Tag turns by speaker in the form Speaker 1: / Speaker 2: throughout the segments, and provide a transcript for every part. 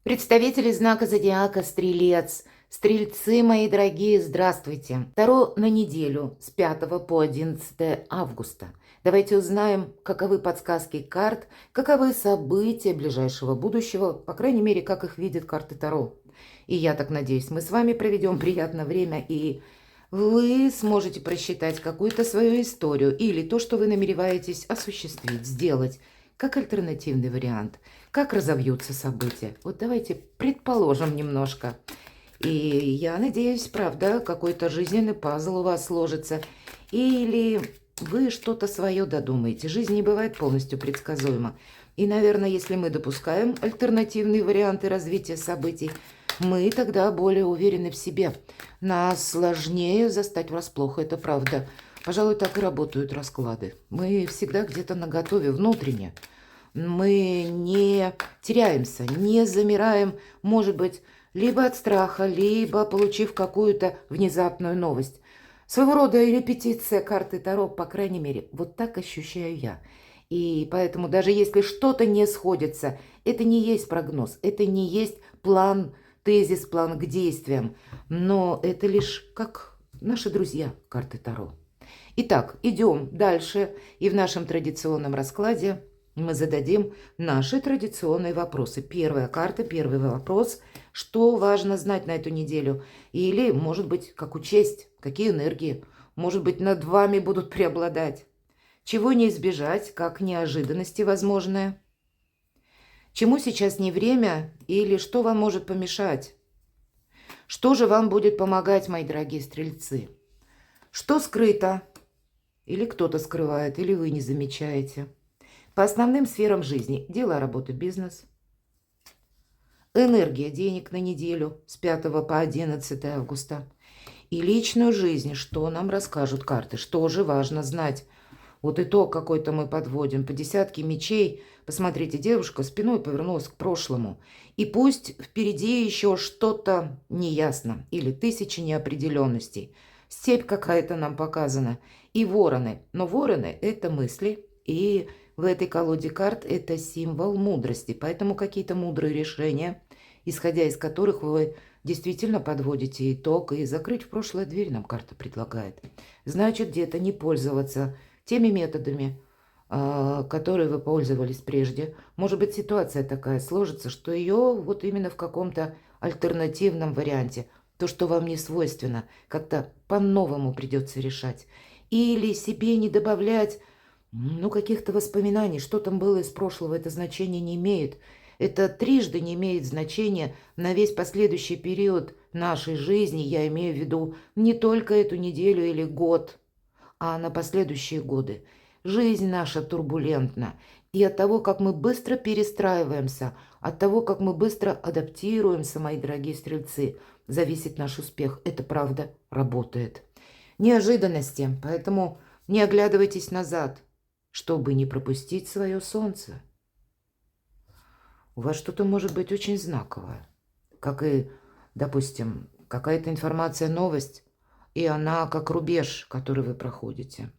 Speaker 1: Представители знака зодиака Стрелец. Стрельцы, мои дорогие, здравствуйте. Таро на неделю с 5 по 11 августа. Давайте узнаем, каковы подсказки карт, каковы события ближайшего будущего, по крайней мере, как их видят карты Таро. И я так надеюсь, мы с вами проведем приятное время, и вы сможете просчитать какую-то свою историю или то, что вы намереваетесь осуществить, сделать, как альтернативный вариант. Как разовьются события? Вот давайте предположим немножко. И я надеюсь, правда, какой-то жизненный пазл у вас сложится. Или вы что-то свое додумаете. Жизнь не бывает полностью предсказуема. И, наверное, если мы допускаем альтернативные варианты развития событий, мы тогда более уверены в себе. Нас сложнее застать врасплох, это правда. Пожалуй, так и работают расклады. Мы всегда где-то наготове, внутренне. Мы не теряемся, не замираем, может быть, либо от страха, либо получив какую-то внезапную новость. Своего рода репетиция карты Таро, по крайней мере, вот так ощущаю я. И поэтому даже если что-то не сходится, это не есть прогноз, это не есть план, тезис, план к действиям, но это лишь как наши друзья карты Таро. Итак, идем дальше, и в нашем традиционном раскладе мы зададим наши традиционные вопросы. Первая карта, первый вопрос. Что важно знать на эту неделю? Или, может быть, как учесть, какие энергии, может быть, над вами будут преобладать? Чего не избежать, как неожиданности возможные? Чему сейчас не время или что вам может помешать? Что же вам будет помогать, мои дорогие стрельцы? Что скрыто? Или кто-то скрывает, или вы не замечаете? По основным сферам жизни: дела, работа, бизнес. Энергия денег на неделю с 5 по 11 августа. И личную жизнь, что нам расскажут карты, что же важно знать. Вот итог какой-то мы подводим. По десятке мечей, посмотрите, девушка спиной повернулась к прошлому. И пусть впереди еще что-то неясно или тысячи неопределенностей. Степь какая-то нам показана. И вороны. Но вороны – это мысли. И в этой колоде карт это символ мудрости. Поэтому какие-то мудрые решения, исходя из которых вы действительно подводите итог. И закрыть в прошлое дверь нам карта предлагает. Значит, где-то не пользоваться теми методами, которые вы пользовались прежде. Может быть, ситуация такая сложится, что ее вот именно в каком-то альтернативном варианте, то, что вам не свойственно, как-то по-новому придется решать. Или себе не добавлять, каких-то воспоминаний, что там было из прошлого, это значение не имеет. Это трижды не имеет значения на весь последующий период нашей жизни. Я имею в виду не только эту неделю или год, а на последующие годы. Жизнь наша турбулентна, и от того, как мы быстро перестраиваемся, от того, как мы быстро адаптируемся, мои дорогие стрельцы, зависит наш успех. Это правда работает. Неожиданности, поэтому не оглядывайтесь назад, чтобы не пропустить свое солнце. У вас что-то может быть очень знаковое, как и, допустим, какая-то информация, новость, и она как рубеж, который вы проходите.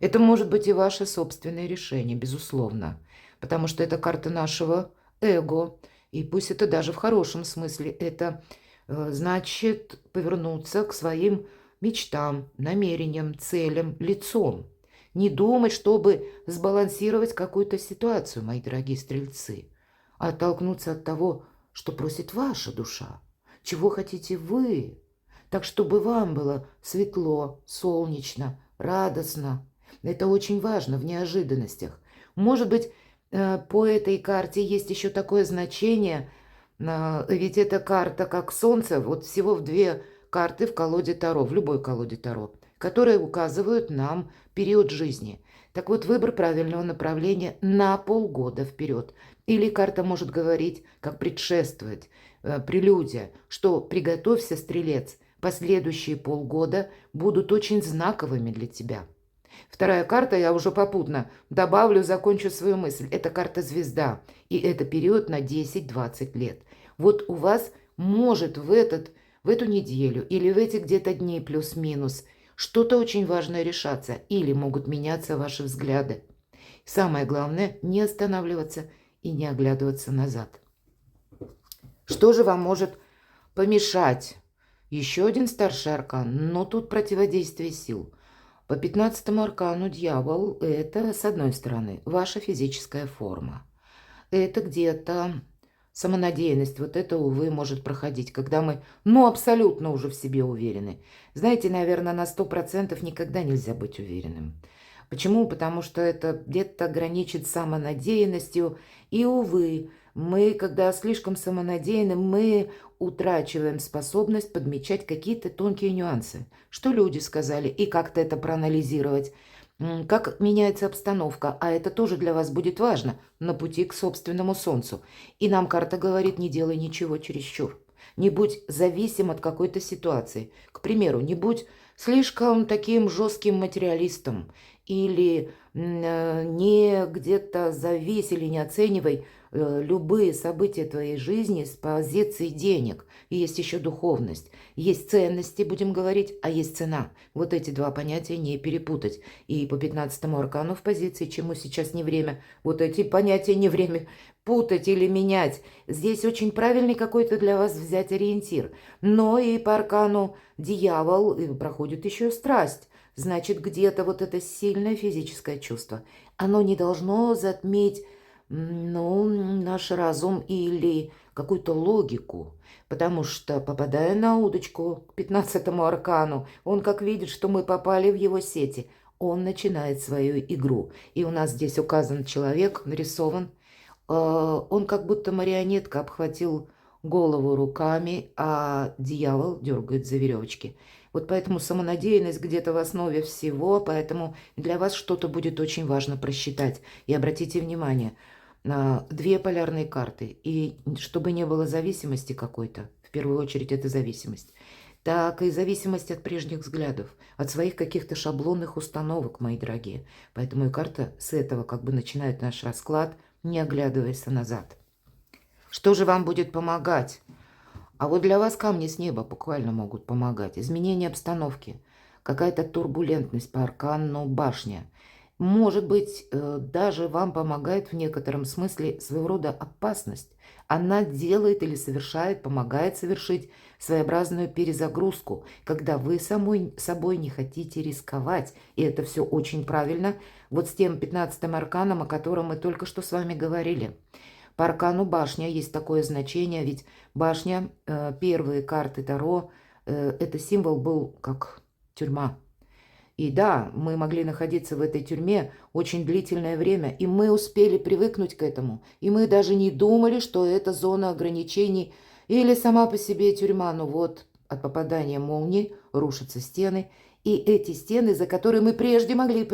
Speaker 1: Это может быть и ваше собственное решение, безусловно, потому что это карта нашего эго, и пусть это даже в хорошем смысле, это значит повернуться к своим мечтам, намерениям, целям, лицом. Не думать, чтобы сбалансировать какую-то ситуацию, мои дорогие стрельцы, а оттолкнуться от того, что просит ваша душа, чего хотите вы, так чтобы вам было светло, солнечно, радостно. Это очень важно в неожиданностях. Может быть, по этой карте есть еще такое значение, ведь эта карта как солнце, вот всего в две карты в колоде Таро, в любой колоде Таро, которые указывают нам период жизни. Так вот, выбор правильного направления на полгода вперед. Или карта может говорить, как предшествовать, прелюдия, что приготовься, стрелец, последующие полгода будут очень знаковыми для тебя. Вторая карта, я уже попутно добавлю, закончу свою мысль. Это карта звезда. И это период на 10-20 лет. Вот у вас может в эту неделю или в эти где-то дни плюс-минус что-то очень важное решаться. Или могут меняться ваши взгляды. Самое главное, не останавливаться и не оглядываться назад. Что же вам может помешать? Еще один старший аркан, но тут противодействие сил. По 15-му аркану дьявол – это, с одной стороны, ваша физическая форма. Это где-то самонадеянность. Вот это, увы, может проходить, когда мы, абсолютно уже в себе уверены. Знаете, наверное, на 100% никогда нельзя быть уверенным. Почему? Потому что это где-то граничит с самонадеянностью. И, увы, мы, когда слишком самонадеянны, мы утрачиваем способность подмечать какие-то тонкие нюансы. Что люди сказали, и как-то это проанализировать. Как меняется обстановка, а это тоже для вас будет важно на пути к собственному солнцу. И нам карта говорит, не делай ничего чересчур. Не будь зависим от какой-то ситуации. К примеру, не будь слишком таким жестким материалистом или не где-то завись или не оценивай любые события твоей жизни с позиции денег. И есть еще духовность. Есть ценности, будем говорить, а есть цена. Вот эти два понятия не перепутать. И по 15-му аркану в позиции, чему сейчас не время, вот эти понятия не время путать или менять. Здесь очень правильный какой-то для вас взять ориентир. Но и по аркану дьявол проходит еще страсть. Значит, где-то вот это сильное физическое чувство. Оно не должно затмить наш разум или какую-то логику. Потому что, попадая на удочку к 15-му аркану, он как видит, что мы попали в его сети, он начинает свою игру. И у нас здесь указан человек, нарисован. Он как будто марионетка обхватил голову руками, а дьявол дергает за веревочки. Вот поэтому самонадеянность где-то в основе всего, поэтому для вас что-то будет очень важно просчитать. И обратите внимание, две полярные карты. И чтобы не было зависимости какой-то, в первую очередь это зависимость, так и зависимость от прежних взглядов, от своих каких-то шаблонных установок, мои дорогие. Поэтому и карта с этого как бы начинает наш расклад, не оглядываясь назад. Что же вам будет помогать? А вот для вас камни с неба буквально могут помогать. Изменение обстановки, какая-то турбулентность по аркану башня. Может быть, даже вам помогает в некотором смысле своего рода опасность. Она делает или совершает, помогает совершить своеобразную перезагрузку, когда вы собой не хотите рисковать. И это все очень правильно. Вот с тем 15-м арканом, о котором мы только что с вами говорили. По аркану башня есть такое значение, ведь башня, первые карты Таро, это символ был как тюрьма. И да, мы могли находиться в этой тюрьме очень длительное время, и мы успели привыкнуть к этому. И мы даже не думали, что это зона ограничений или сама по себе тюрьма. Но вот от попадания молнии рушатся стены, и эти стены, за которые мы прежде могли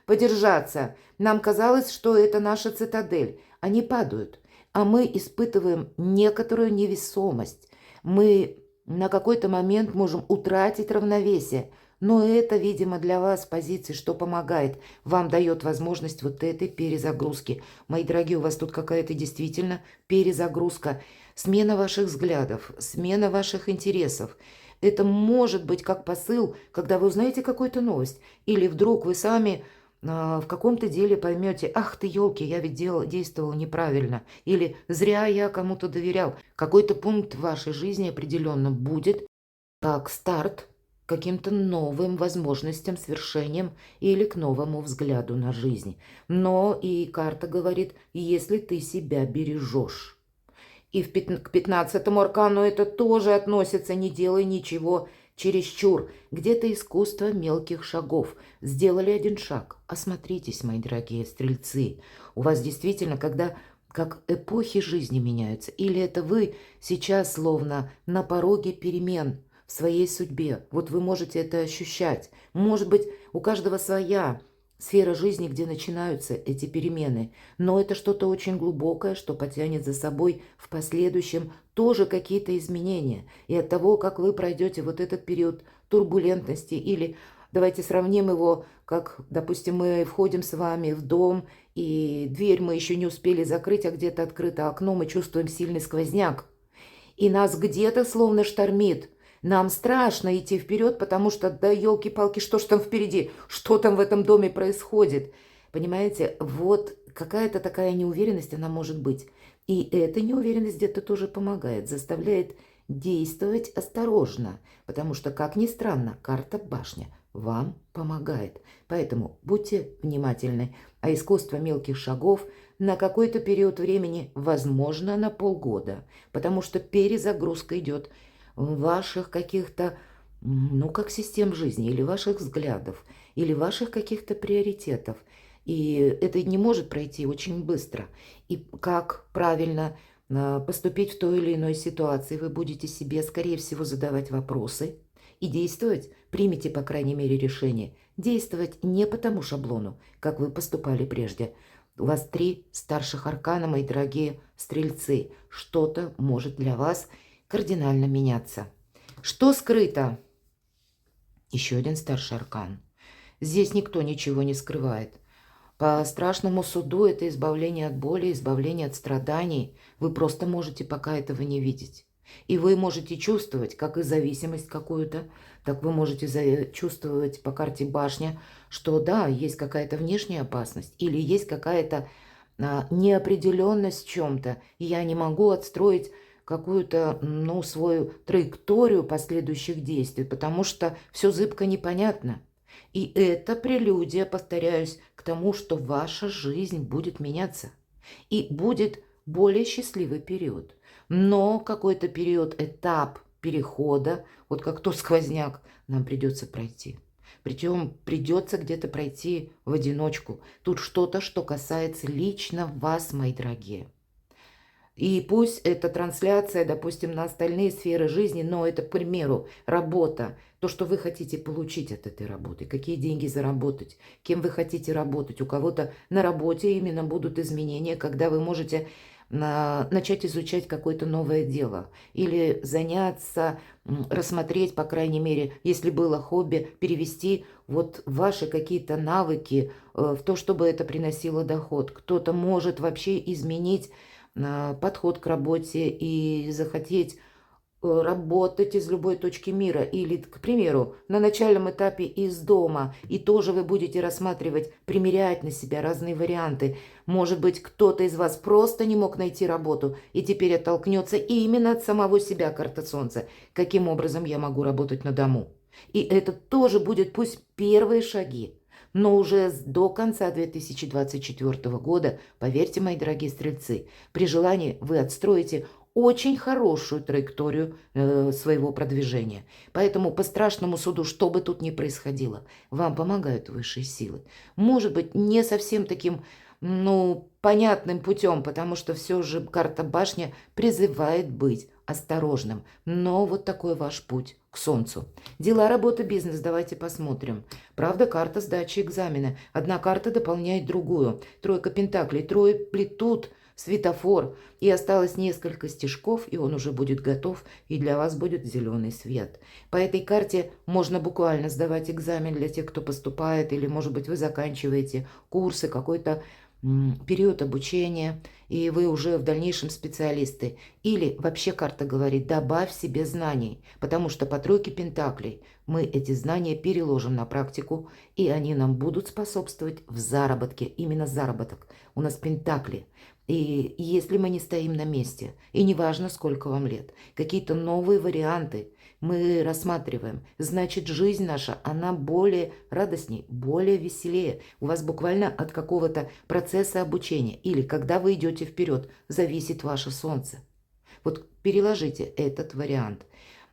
Speaker 1: подержаться, нам казалось, что это наша цитадель, они падают. А мы испытываем некоторую невесомость. Мы на какой-то момент можем утратить равновесие. Но это, видимо, для вас позиции, что помогает. Вам дает возможность вот этой перезагрузки. Мои дорогие, у вас тут какая-то действительно перезагрузка. Смена ваших взглядов, смена ваших интересов. Это может быть как посыл, когда вы узнаете какую-то новость. Или вдруг вы сами в каком-то деле поймете, ах ты, елки, я ведь действовал неправильно. Или зря я кому-то доверял. Какой-то пункт в вашей жизни определенно будет как старт к каким-то новым возможностям, свершениям или к новому взгляду на жизнь. Но и карта говорит, если ты себя бережешь. И к 15-му аркану это тоже относится, не делай ничего чересчур. Где-то искусство мелких шагов. Сделали один шаг. Осмотритесь, мои дорогие стрельцы. У вас действительно, когда как эпохи жизни меняются, или это вы сейчас словно на пороге перемен в своей судьбе. Вот вы можете это ощущать. Может быть, у каждого своя сфера жизни, где начинаются эти перемены. Но это что-то очень глубокое, что потянет за собой в последующем тоже какие-то изменения. И от того, как вы пройдете вот этот период турбулентности, или давайте сравним его, как, допустим, мы входим с вами в дом, и дверь мы еще не успели закрыть, а где-то открыто окно, мы чувствуем сильный сквозняк. И нас где-то словно штормит. Нам страшно идти вперед, потому что, да елки-палки, что ж там впереди? Что там в этом доме происходит? Понимаете, вот какая-то такая неуверенность она может быть. И эта неуверенность где-то тоже помогает, заставляет действовать осторожно, потому что, как ни странно, карта башня вам помогает. Поэтому будьте внимательны. А искусство мелких шагов на какой-то период времени, возможно, на полгода, потому что перезагрузка идет ваших каких-то, ну, как систем жизни, или ваших взглядов, или ваших каких-то приоритетов. И это не может пройти очень быстро. И как правильно поступить в той или иной ситуации, вы будете себе, скорее всего, задавать вопросы и действовать, примите, по крайней мере, решение, действовать не по тому шаблону, как вы поступали прежде. У вас 3 старших аркана, мои дорогие стрельцы. Что-то может для вас кардинально меняться. Что скрыто? Еще один старший аркан. Здесь никто ничего не скрывает. По страшному суду это избавление от боли, избавление от страданий. Вы просто можете пока этого не видеть. И вы можете чувствовать, как и зависимость какую-то, так вы можете чувствовать по карте башня, что да, есть какая-то внешняя опасность или есть какая-то неопределенность в чем-то, и я не могу отстроить какую-то, ну, свою траекторию последующих действий, потому что все зыбко непонятно. И это прелюдия, повторяюсь, к тому, что ваша жизнь будет меняться. И будет более счастливый период. Но какой-то период, этап перехода, вот как тот сквозняк, нам придется пройти. Причем придется где-то пройти в одиночку. Тут что-то, что касается лично вас, мои дорогие. И пусть это трансляция, допустим, на остальные сферы жизни, но это, к примеру, работа, то, что вы хотите получить от этой работы, какие деньги заработать, кем вы хотите работать. У кого-то на работе именно будут изменения, когда вы можете начать изучать какое-то новое дело или заняться, рассмотреть, по крайней мере, если было хобби, перевести вот ваши какие-то навыки в то, чтобы это приносило доход. Кто-то может вообще изменить подход к работе и захотеть работать из любой точки мира. Или, к примеру, на начальном этапе из дома. И тоже вы будете рассматривать, примерять на себя разные варианты. Может быть, кто-то из вас просто не мог найти работу и теперь оттолкнется именно от самого себя, карта Солнца. Каким образом я могу работать на дому? И это тоже будет пусть первые шаги. Но уже до конца 2024 года, поверьте, мои дорогие стрельцы, при желании вы отстроите очень хорошую траекторию своего продвижения. Поэтому по страшному суду, что бы тут ни происходило, вам помогают высшие силы. Может быть, не совсем таким, ну, понятным путем, потому что все же карта башня призывает быть осторожным. Но вот такой ваш путь к Солнцу. Дела, работа, бизнес, давайте посмотрим. Правда, карта сдачи экзамена. Одна карта дополняет другую. Тройка пентаклей, трое плетут светофор. И осталось несколько стежков, и он уже будет готов, и для вас будет зеленый свет. По этой карте можно буквально сдавать экзамен для тех, кто поступает, или, может быть, вы заканчиваете курсы, какой-то период обучения, и вы уже в дальнейшем специалисты. Или вообще карта говорит, добавь себе знаний, потому что по тройке пентаклей мы эти знания переложим на практику, и они нам будут способствовать в заработке, именно заработок. У нас пентакли. И если мы не стоим на месте, и неважно, сколько вам лет, какие-то новые варианты мы рассматриваем, значит, жизнь наша, она более радостней, более веселее. У вас буквально от какого-то процесса обучения или когда вы идете вперед, зависит ваше солнце. Вот переложите этот вариант.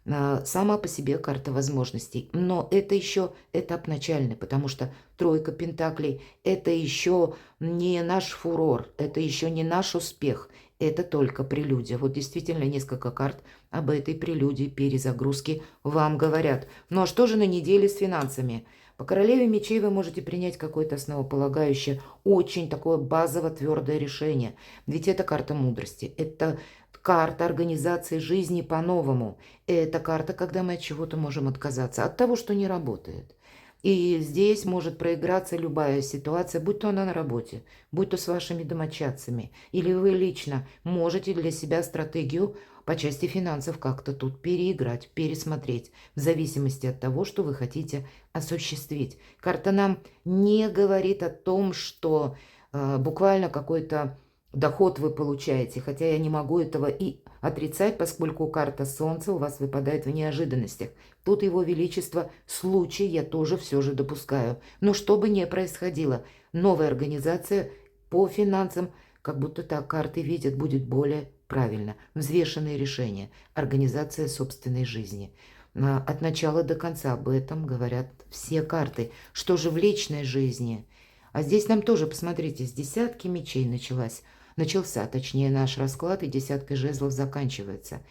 Speaker 1: Сама по себе карта возможностей, но это еще этап начальный, потому что тройка пентаклей – это еще не наш фурор, это еще не наш успех, это только прелюдия. Вот действительно несколько карт об этой прелюдии, перезагрузке вам говорят. Ну а что же на неделе с финансами? По королеве мечей вы можете принять какое-то основополагающее, очень такое базово твердое решение. Ведь это карта мудрости, это карта организации жизни по-новому. Это карта, когда мы от чего-то можем отказаться, от того, что не работает. И здесь может проиграться любая ситуация, будь то она на работе, будь то с вашими домочадцами, или вы лично можете для себя стратегию по части финансов как-то тут переиграть, пересмотреть, в зависимости от того, что вы хотите осуществить. Карта нам не говорит о том, что буквально какой-то доход вы получаете, хотя я не могу этого и отрицать, поскольку карта Солнца у вас выпадает в неожиданностях. Тут Его Величество случай я тоже все же допускаю. Но что бы ни происходило, новая организация по финансам, как будто так карты видят, будет более правильно. Взвешенные решения, организация собственной жизни. От начала до конца об этом говорят все карты. Что же в личной жизни? А здесь нам тоже, посмотрите, с десятки мечей начался, точнее, наш расклад, и десяткой жезлов заканчивается.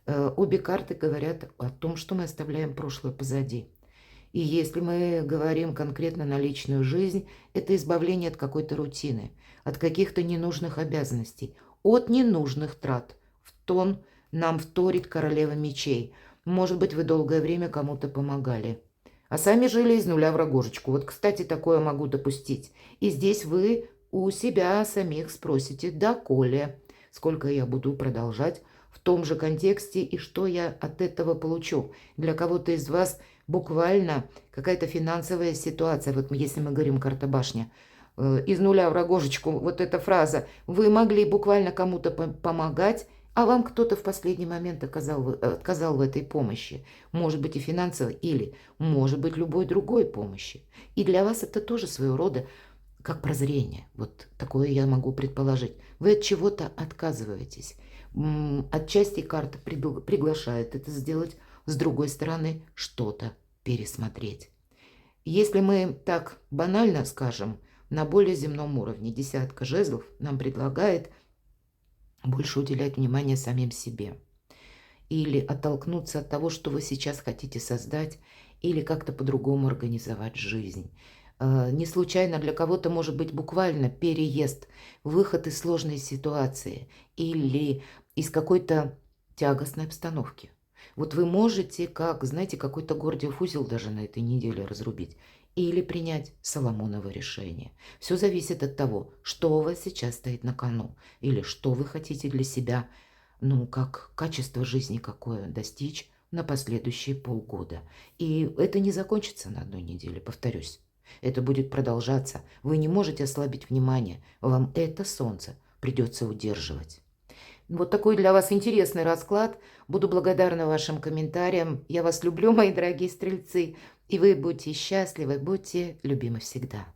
Speaker 1: Обе карты говорят о том, что мы оставляем прошлое позади. И если мы говорим конкретно на личную жизнь, это избавление от какой-то рутины, от каких-то ненужных обязанностей, от ненужных трат. В тон нам вторит королева мечей. Может быть, вы долгое время кому-то помогали, а сами жили из нуля в рогожечку. Вот, кстати, такое могу допустить. И здесь вы у себя самих спросите, доколе, сколько я буду продолжать в том же контексте и что я от этого получу. Для кого-то из вас буквально какая-то финансовая ситуация. Вот если мы говорим карта башня, из нуля в рогожечку, вот эта фраза, вы могли буквально кому-то помогать, а вам кто-то в последний момент отказал в этой помощи. Может быть и финансовой, или может быть любой другой помощи. И для вас это тоже своего рода как прозрение. Вот такое я могу предположить. Вы от чего-то отказываетесь. Отчасти карта приглашает это сделать, с другой стороны что-то пересмотреть. Если мы так банально скажем, на более земном уровне десятка жезлов нам предлагает больше уделять внимание самим себе. Или оттолкнуться от того, что вы сейчас хотите создать, или как-то по-другому организовать жизнь. Не случайно для кого-то может быть буквально переезд, выход из сложной ситуации или из какой-то тягостной обстановки. Вот вы можете, как, знаете, какой-то Гордиев узел даже на этой неделе разрубить или принять Соломоново решение. Все зависит от того, что у вас сейчас стоит на кону или что вы хотите для себя, ну, как качество жизни какое достичь на последующие полгода. И это не закончится на одной неделе, повторюсь. Это будет продолжаться. Вы не можете ослабить внимание. Вам это солнце придется удерживать. Вот такой для вас интересный расклад. Буду благодарна вашим комментариям. Я вас люблю, мои дорогие стрельцы. И вы будьте счастливы, будьте любимы всегда.